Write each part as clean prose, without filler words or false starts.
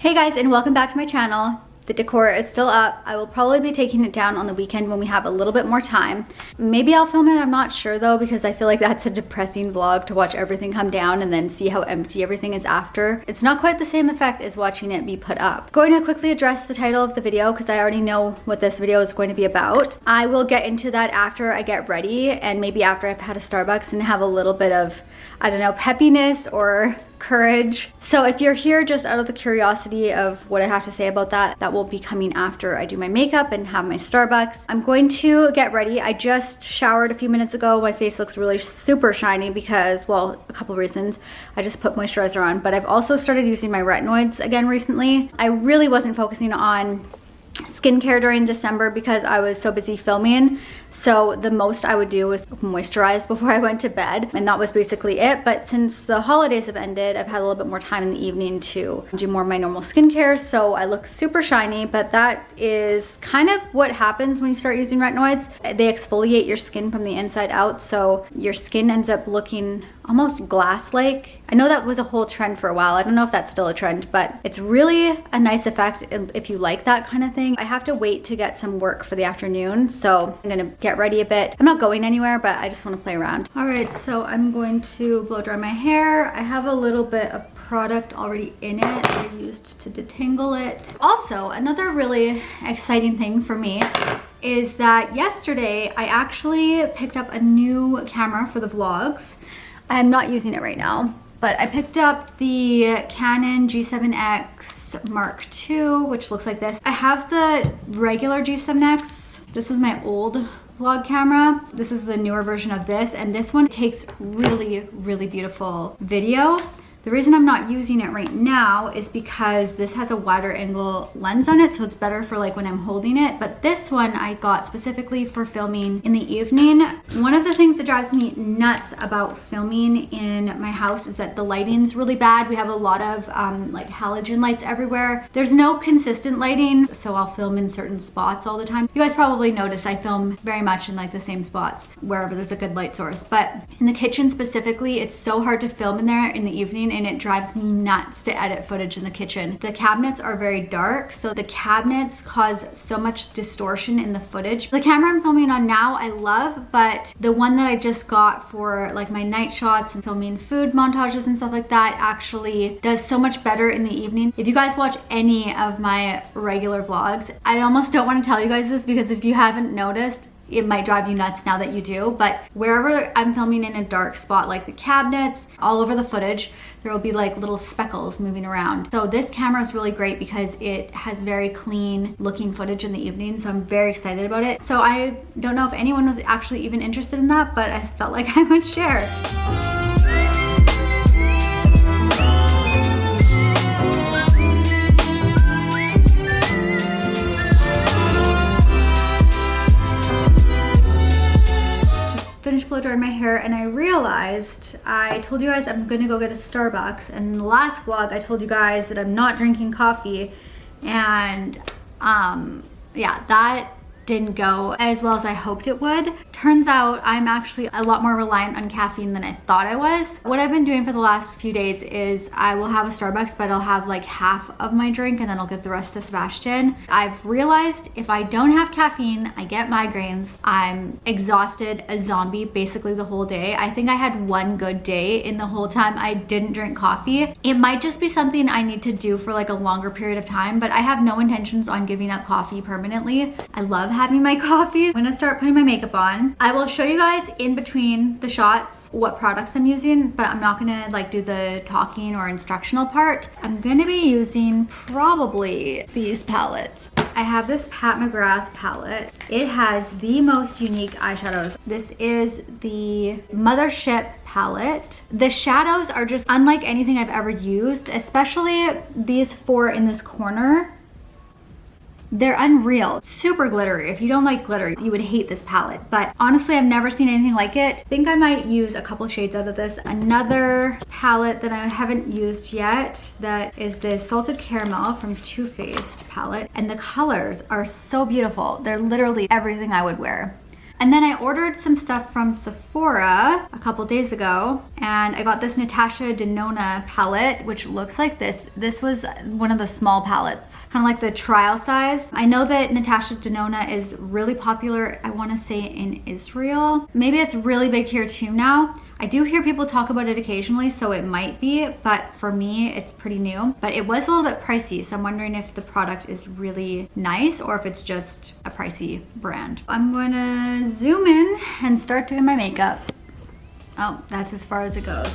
Hey guys, and welcome back to my channel. The decor is still up. I will probably be taking it down on the weekend when we have a little bit more time. Maybe I'll film it, I'm not sure though, because I feel like that's a depressing vlog to watch everything come down and then see how empty everything is after. It's not quite the same effect as watching it be put up. Going to quickly address the title of the video because I already know what this video is going to be about. I will get into that after I get ready and maybe after I've had a Starbucks and have a little bit of, I don't know, peppiness or courage. So if you're here just out of the curiosity of what I have to say about that, that will be coming after I do my makeup and have my Starbucks. I'm going to get ready. I just showered a few minutes ago. My face looks really super shiny because, well, a couple reasons. I just put moisturizer on, but I've also started using my retinoids again recently. I really wasn't focusing on skincare during December because I was so busy filming. So the most I would do was moisturize before I went to bed, and that was basically it. But since the holidays have ended, I've had a little bit more time in the evening to do more of my normal skincare, so I look super shiny. But that is kind of what happens when you start using retinoids. They exfoliate your skin from the inside out, so your skin ends up looking almost glass-like. I know that was a whole trend for a while. I don't know if that's still a trend, but it's really a nice effect if you like that kind of thing. I have to wait to get some work for the afternoon, so I'm gonna get ready a bit. I'm not going anywhere, but I just want to play around. All right, so I'm going to blow dry my hair. I have a little bit of product already in it that I used to detangle it. Also, another really exciting thing for me is that yesterday I actually picked up a new camera for the vlogs. I'm not using it right now, but I picked up the Canon G7x Mark II, which looks like this. I have the regular G7x. This is my old vlog camera. This is the newer version of this, and this one takes really beautiful video. The reason I'm not using it right now is because this has a wider angle lens on it, so it's better for like when I'm holding it. But this one I got specifically for filming in the evening. One of the things that drives me nuts about filming in my house is that the lighting's really bad. We have a lot of like halogen lights everywhere. There's no consistent lighting, so I'll film in certain spots all the time. You guys probably notice I film very much in like the same spots wherever there's a good light source. But in the kitchen specifically, it's so hard to film in there in the evening, and it drives me nuts to edit footage in the kitchen. The cabinets are very dark, so the cabinets cause so much distortion in the footage. The camera I'm filming on now I love, but the one that I just got for like my night shots and filming food montages and stuff like that actually does so much better in the evening. If you guys watch any of my regular vlogs, I almost don't want to tell you guys this because if you haven't noticed, it might drive you nuts now that you do, but wherever I'm filming in a dark spot, like the cabinets, all over the footage, there will be like little speckles moving around. So this camera is really great because it has very clean looking footage in the evening, so I'm very excited about it. So I don't know if anyone was actually even interested in that, but I felt like I would share. Finished blow drying my hair, and I realized I told you guys I'm gonna go get a Starbucks, and in the last vlog I told you guys that I'm not drinking coffee, and yeah, that didn't go as well as I hoped it would. Turns out I'm actually a lot more reliant on caffeine than I thought I was. What I've been doing for the last few days is I will have a Starbucks, but I'll have like half of my drink and then I'll give the rest to Sebastian. I've realized if I don't have caffeine, I get migraines. I'm exhausted, a zombie basically the whole day. I think I had one good day in the whole time I didn't drink coffee. It might just be something I need to do for like a longer period of time, but I have no intentions on giving up coffee permanently. I love having my coffee. I'm gonna start putting my makeup on. I will show you guys in between the shots what products I'm using, but I'm not gonna like do the talking or instructional part. I'm gonna be using probably these palettes. I have this Pat McGrath palette. It has the most unique eyeshadows. This is the Mothership palette. The shadows are just unlike anything I've ever used, especially these four in this corner. They're unreal, super glittery. If you don't like glitter, you would hate this palette, but honestly, I've never seen anything like it. I think I might use a couple shades out of this. Another palette that I haven't used yet, that is this Salted Caramel from Too Faced palette, and the colors are so beautiful. They're literally everything I would wear. And then I ordered some stuff from Sephora a couple days ago, and I got this Natasha Denona palette, which looks like this. This was one of the small palettes, kind of like the trial size. I know that Natasha Denona is really popular, I want to say in Israel. Maybe it's really big here too now. I do hear people talk about it occasionally, so it might be, but for me, it's pretty new. But it was a little bit pricey, so I'm wondering if the product is really nice or if it's just a pricey brand. I'm gonna zoom in and start doing my makeup. Oh, that's as far as it goes.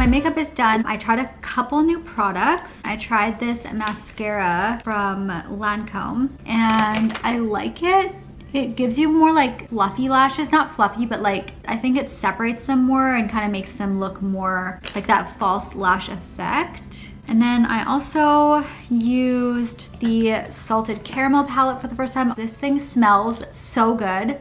Makeup is done. I tried a couple new products. I tried this mascara from Lancome and I like it. It gives you more like fluffy lashes, not fluffy, but like I think it separates them more and kind of makes them look more like that false lash effect. And then I also used the Salted Caramel palette for the first time. This thing smells so good.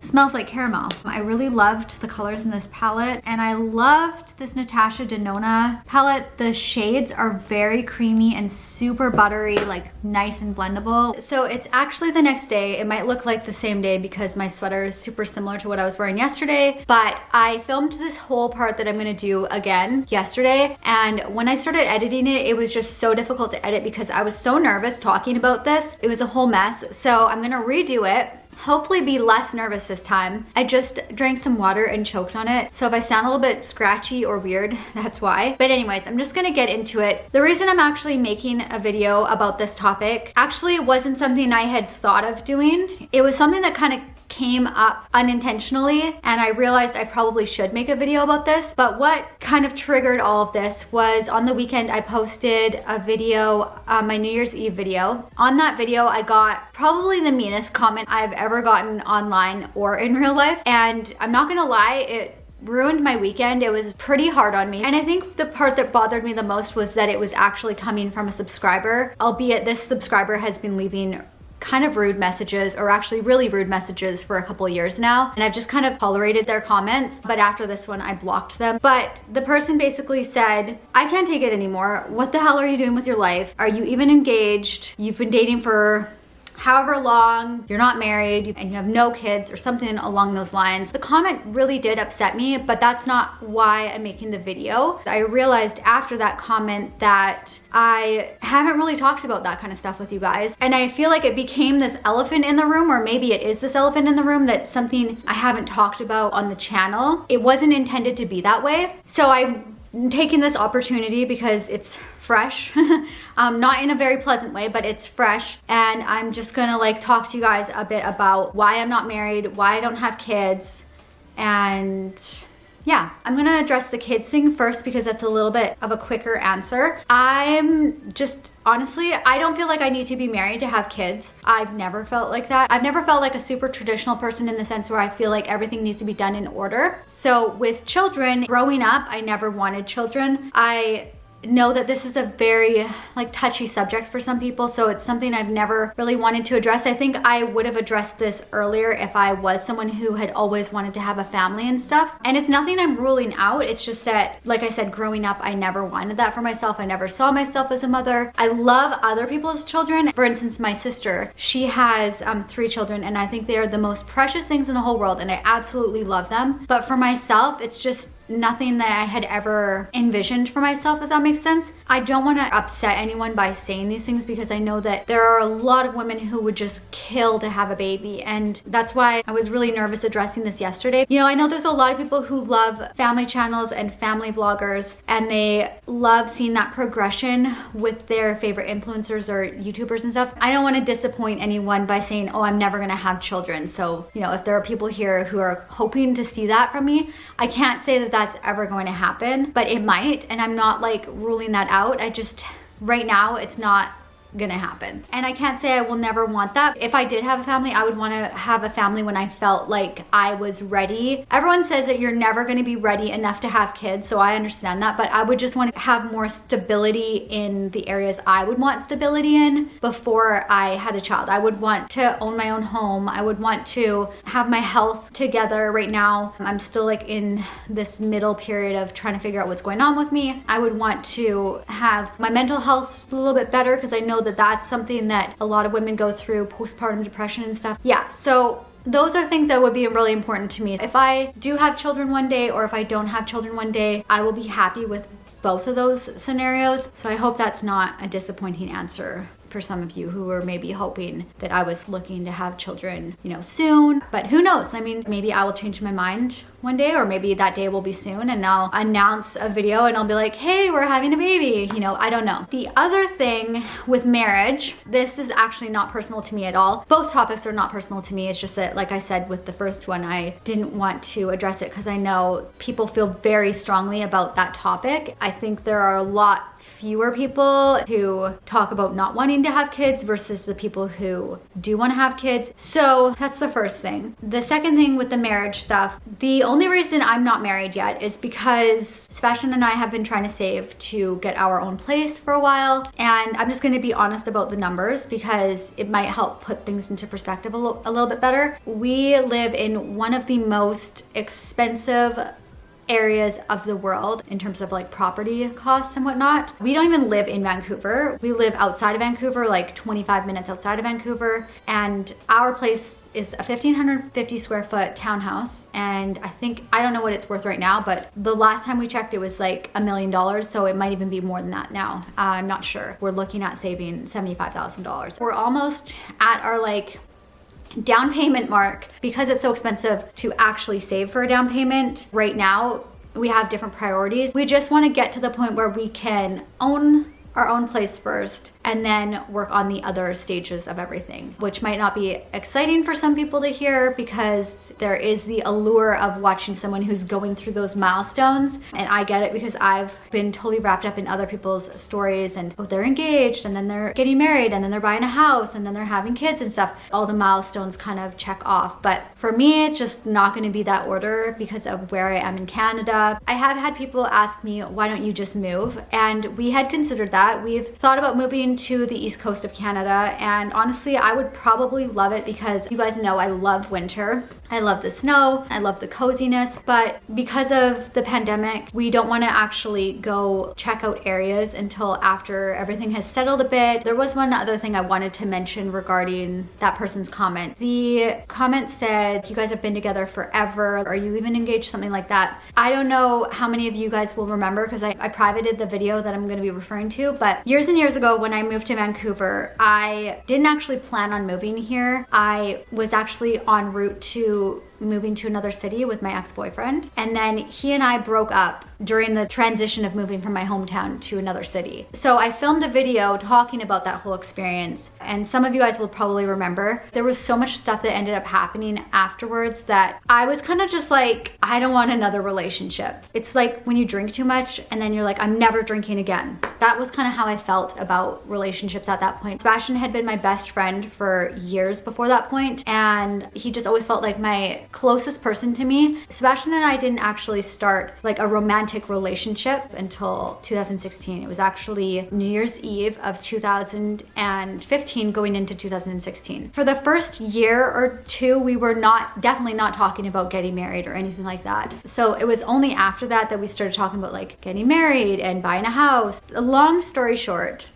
Smells like caramel. I really loved the colors in this palette, and I loved this Natasha Denona palette. The shades are very creamy and super buttery, like nice and blendable. So it's actually the next day. It might look like the same day because my sweater is super similar to what I was wearing yesterday, but I filmed this whole part that I'm gonna do again yesterday, and when I started editing it, it was just so difficult to edit because I was so nervous talking about this. It was a whole mess. So I'm gonna redo it. Hopefully be less nervous this time. I just drank some water and choked on it. So if I sound a little bit scratchy or weird, that's why. But anyways, I'm just gonna get into it. The reason I'm actually making a video about this topic actually wasn't something I had thought of doing. It was something that kind of came up unintentionally, and I realized I probably should make a video about this. But what kind of triggered all of this was on the weekend I posted a video, my New Year's Eve video. On that video I got probably the meanest comment I've ever gotten online or in real life, and I'm not gonna lie, it ruined my weekend. It was pretty hard on me, and I think the part that bothered me the most was that it was actually coming from a subscriber, albeit this subscriber has been leaving kind of rude messages, or actually really rude messages, for a couple years now, and I've just kind of tolerated their comments. But after this one I blocked them. But the person basically said, I can't take it anymore. What the hell are you doing with your life? Are you even engaged? You've been dating for however long, you're not married, and you have no kids, or something along those lines. The comment really did upset me, but that's not why I'm making the video. I realized after that comment that I haven't really talked about that kind of stuff with you guys, and I feel like it became this elephant in the room, or maybe it is this elephant in the room, that's something I haven't talked about on the channel. It wasn't intended to be that way. So I'm taking this opportunity because it's fresh, not in a very pleasant way, but it's fresh, and I'm just gonna like talk to you guys a bit about why I'm not married, why I don't have kids, and yeah, I'm gonna address the kids thing first because that's a little bit of a quicker answer. I'm just, honestly, I don't feel like I need to be married to have kids. I've never felt like that. I've never felt like a super traditional person in the sense where I feel like everything needs to be done in order. So with children, growing up, I never wanted children. I know that this is a very like touchy subject for some people, so it's something I've never really wanted to address. I think I would have addressed this earlier if I was someone who had always wanted to have a family and stuff. And it's nothing I'm ruling out. It's just that, like I said, growing up, I never wanted that for myself. I never saw myself as a mother. I love other people's children. For instance, my sister, she has 3 children, and I think they are the most precious things in the whole world, and I absolutely love them. But for myself, it's just nothing that I had ever envisioned for myself, if that makes sense. I don't want to upset anyone by saying these things because I know that there are a lot of women who would just kill to have a baby, and that's why I was really nervous addressing this yesterday. You know, I know there's a lot of people who love family channels and family vloggers, and they love seeing that progression with their favorite influencers or YouTubers and stuff. I don't want to disappoint anyone by saying, oh, I'm never going to have children. So, you know, if there are people here who are hoping to see that from me, I can't say that that's ever going to happen, but it might, and I'm not like ruling that out. I just, right now, it's not gonna happen. And I can't say I will never want that. If I did have a family, I would want to have a family when I felt like I was ready. Everyone says that you're never going to be ready enough to have kids, so I understand that, but I would just want to have more stability in the areas I would want stability in before I had a child. I would want to own my own home. I would want to have my health together. Right now, I'm still like in this middle period of trying to figure out what's going on with me. I would want to have my mental health a little bit better because I know that that's something that a lot of women go through, postpartum depression and stuff. Yeah, so those are things that would be really important to me. If I do have children one day, or if I don't have children one day, I will be happy with both of those scenarios. So I hope that's not a disappointing answer for some of you who were maybe hoping that I was looking to have children, you know, soon. But who knows? I mean, maybe I will change my mind one day, or maybe that day will be soon and I'll announce a video and I'll be like, hey, we're having a baby. You know, I don't know. The other thing with marriage, this is actually not personal to me at all. Both topics are not personal to me. It's just that, like I said, with the first one, I didn't want to address it because I know people feel very strongly about that topic. I think there are a lot fewer people who talk about not wanting to have kids versus the people who do want to have kids. So that's the first thing. The second thing with the marriage stuff, the only reason I'm not married yet is because Sebastian and I have been trying to save to get our own place for a while. And I'm just going to be honest about the numbers because it might help put things into perspective a little bit better. We live in one of the most expensive areas of the world in terms of like property costs and whatnot. We don't even live in Vancouver. We live outside of Vancouver, like 25 minutes outside of Vancouver. And our place is a 1,550 square foot townhouse. And I don't know what it's worth right now, but the last time we checked, it was like $1 million. So it might even be more than that now. I'm not sure. We're looking at saving $75,000. We're almost at our like down payment mark because it's so expensive to actually save for a down payment. Right now, we have different priorities. We just want to get to the point where we can own our own place first and then work on the other stages of everything, which might not be exciting for some people to hear because there is the allure of watching someone who's going through those milestones. And I get it because I've been totally wrapped up in other people's stories and oh, they're engaged and then they're getting married and then they're buying a house and then they're having kids and stuff. All the milestones kind of check off. But for me, it's just not going to be that order because of where I am in Canada. I have had people ask me, why don't you just move? And we had considered that. We've thought about moving to the east coast of Canada, and honestly, I would probably love it because you guys know I love winter. I love the snow, I love the coziness, but because of the pandemic, we don't want to actually go check out areas until after everything has settled a bit. There was one other thing I wanted to mention regarding that person's comment. The comment said, you guys have been together forever. Are you even engaged? Something like that. I don't know how many of you guys will remember because I privated the video that I'm going to be referring to, but years and years ago when I moved to Vancouver, I didn't actually plan on moving here. I was actually en route to moving to another city with my ex-boyfriend, and then he and I broke up during the transition of moving from my hometown to another city. So I filmed a video talking about that whole experience, and some of you guys will probably remember there was so much stuff that ended up happening afterwards that I was kind of just like, I don't want another relationship. It's like when you drink too much and then you're like, I'm never drinking again. That was kind of how I felt about relationships at that point. Sebastian had been my best friend for years before that point, and he just always felt like my closest person to me. Sebastian and I didn't actually start like a romantic relationship until 2016. It was actually New Year's Eve of 2015 going into 2016. For the first year or two, we were definitely not talking about getting married or anything like that. So it was only after that that we started talking about like getting married and buying a house. Long story short,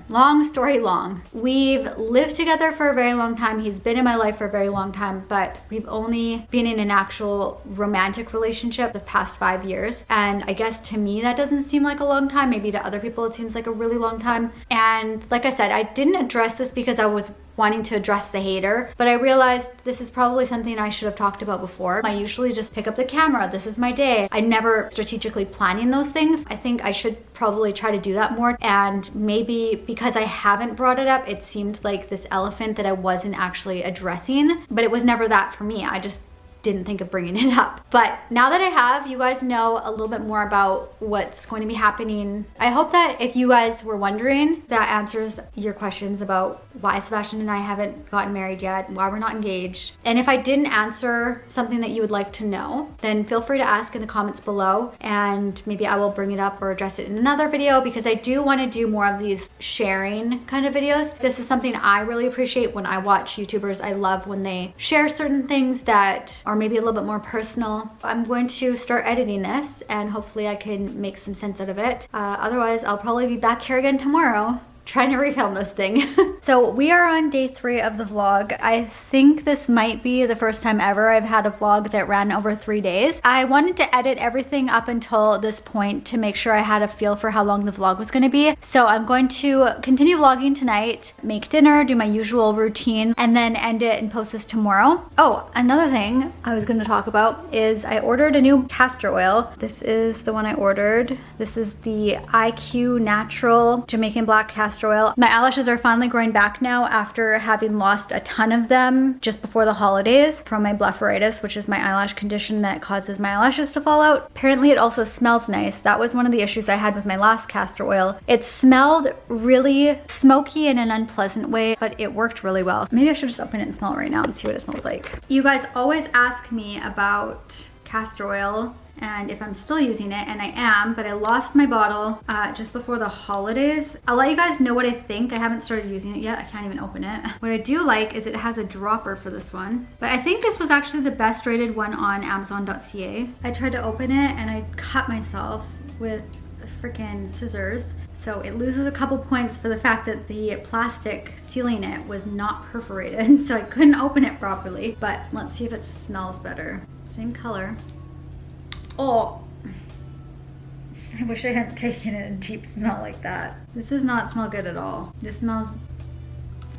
long story long. We've lived together for a very long time. He's been in my life for a very long time, but we've only been in an actual romantic relationship the past 5 years. And I guess to me, that doesn't seem like a long time. Maybe to other people, it seems like a really long time. And like I said, I didn't address this because I was wanting to address the hater, but I realized this is probably something I should have talked about before. I usually just pick up the camera. This is my day. I never strategically planning those things. I think I should probably try to do that more. And maybe because I haven't brought it up, it seemed like this elephant that I wasn't actually addressing, but it was never that for me. I just didn't think of bringing it up. But now that I have, you guys know a little bit more about what's going to be happening. I hope that if you guys were wondering, that answers your questions about why Sebastian and I haven't gotten married yet, why we're not engaged. And if I didn't answer something that you would like to know, then feel free to ask in the comments below, and maybe I will bring it up or address it in another video, because I do want to do more of these sharing kind of videos. This is something I really appreciate when I watch YouTubers. I love when they share certain things that are maybe a little bit more personal. I'm going to start editing this and hopefully I can make some sense out of it. Otherwise, I'll probably be back here again tomorrow trying to refilm this thing. So we are on day 3 of the vlog. I think this might be the first time ever I've had a vlog that ran over 3 days. I wanted to edit everything up until this point to make sure I had a feel for how long the vlog was going to be. So I'm going to continue vlogging tonight, make dinner, do my usual routine, and then end it and post this tomorrow. Oh, another thing I was going to talk about is I ordered a new castor oil. This is the one I ordered. This is the IQ Natural Jamaican Black Castor Oil. My eyelashes are finally growing back now after having lost a ton of them just before the holidays from my blepharitis, which is my eyelash condition that causes my eyelashes to fall out. Apparently it also smells nice. That was one of the issues I had with my last castor oil. It smelled really smoky in an unpleasant way, but it worked really well. Maybe I should just open it and smell it right now and see what it smells like. You guys always ask me about castor oil and if I'm still using it, and I am, but I lost my bottle just before the holidays. I'll let you guys know what I think. I haven't started using it yet. I can't even open it. What I do like is it has a dropper for this one, but I think this was actually the best rated one on Amazon.ca. I tried to open it and I cut myself with the freaking scissors. So it loses a couple points for the fact that the plastic sealing it was not perforated, so I couldn't open it properly. But let's see if it smells better. Same color. Oh, I wish I hadn't taken a deep smell like that. This does not smell good at all. This smells,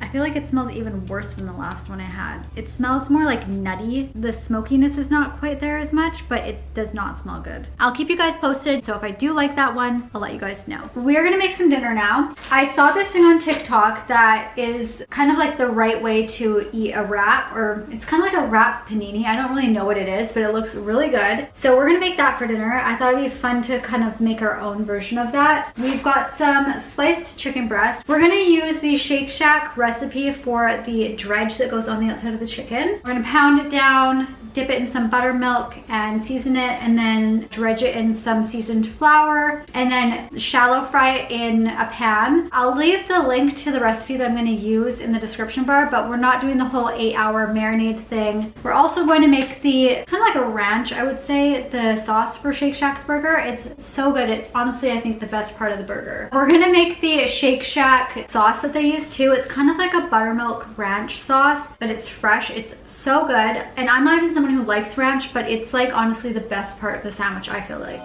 I feel like it smells even worse than the last one I had. It smells more like nutty. The smokiness is not quite there as much, but it does not smell good. I'll keep you guys posted, so if I do like that one, I'll let you guys know. We're gonna make some dinner now. I saw this thing on TikTok that is kind of like the right way to eat a wrap, or it's kind of like a wrap panini. I don't really know what it is, but it looks really good. So we're gonna make that for dinner. I thought it'd be fun to kind of make our own version of that. We've got some sliced chicken breast. We're gonna use the Shake Shack recipe for the dredge that goes on the outside of the chicken. We're gonna pound it down, dip it in some buttermilk and season it, and then dredge it in some seasoned flour, and then shallow fry it in a pan. I'll leave the link to the recipe that I'm going to use in the description bar, but we're not doing the whole 8-hour marinade thing. We're also going to make the kind of like a ranch, I would say, the sauce for Shake Shack's burger. It's so good. It's honestly, I think, the best part of the burger. We're going to make the Shake Shack sauce that they use too. It's kind of like a buttermilk ranch sauce, but it's fresh. It's so good. And I'm not even someone who likes ranch, but it's like honestly the best part of the sandwich, I feel like.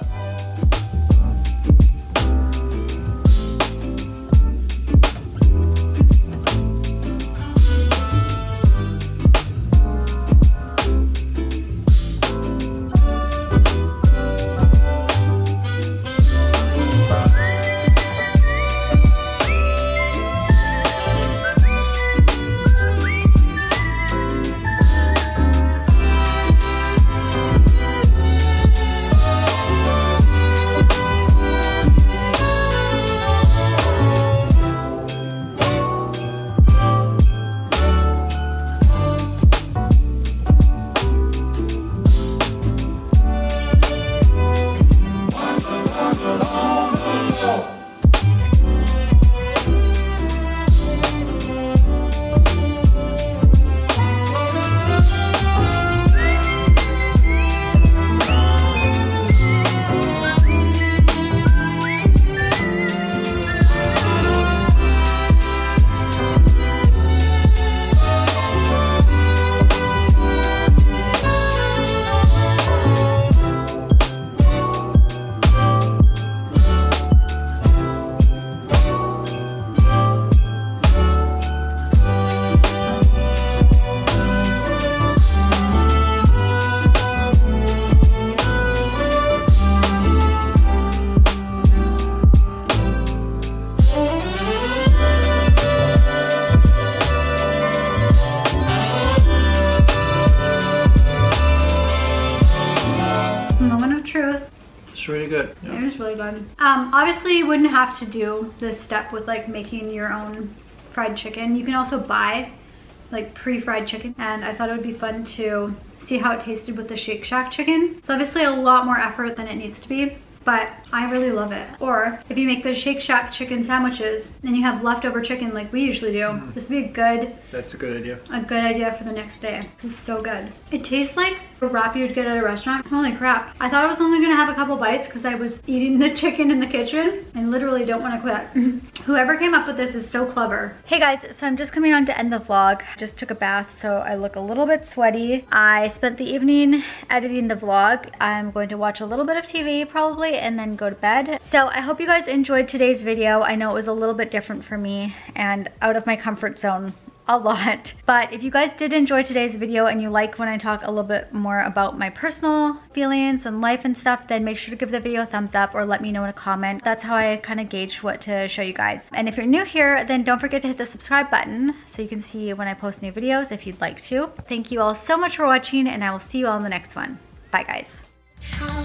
really good. Yeah. It was really good. Obviously you wouldn't have to do this step with like making your own fried chicken. You can also buy like pre-fried chicken, and I thought it would be fun to see how it tasted with the Shake Shack chicken. It's obviously a lot more effort than it needs to be, but I really love it. Or if you make the Shake Shack chicken sandwiches and you have leftover chicken like we usually do, this would be That's a good idea. a good idea for the next day. This is so good. It tastes like a wrap you would get at a restaurant. Holy crap. I thought I was only gonna have a couple bites because I was eating the chicken in the kitchen and literally don't want to quit. Whoever came up with this is so clever. Hey guys, so I'm just coming on to end the vlog. Just took a bath, so I look a little bit sweaty. I spent the evening editing the vlog. I'm going to watch a little bit of TV probably and then go to bed. So I hope you guys enjoyed today's video. I know it was a little bit different for me and out of my comfort zone a lot, but if you guys did enjoy today's video and you like when I talk a little bit more about my personal feelings and life and stuff, then make sure to give the video a thumbs up or let me know in a comment. That's how I kind of gauge what to show you guys. And if you're new here, then don't forget to hit the subscribe button so you can see when I post new videos if you'd like to. Thank you all so much for watching, and I will see you all in the next one. Bye guys.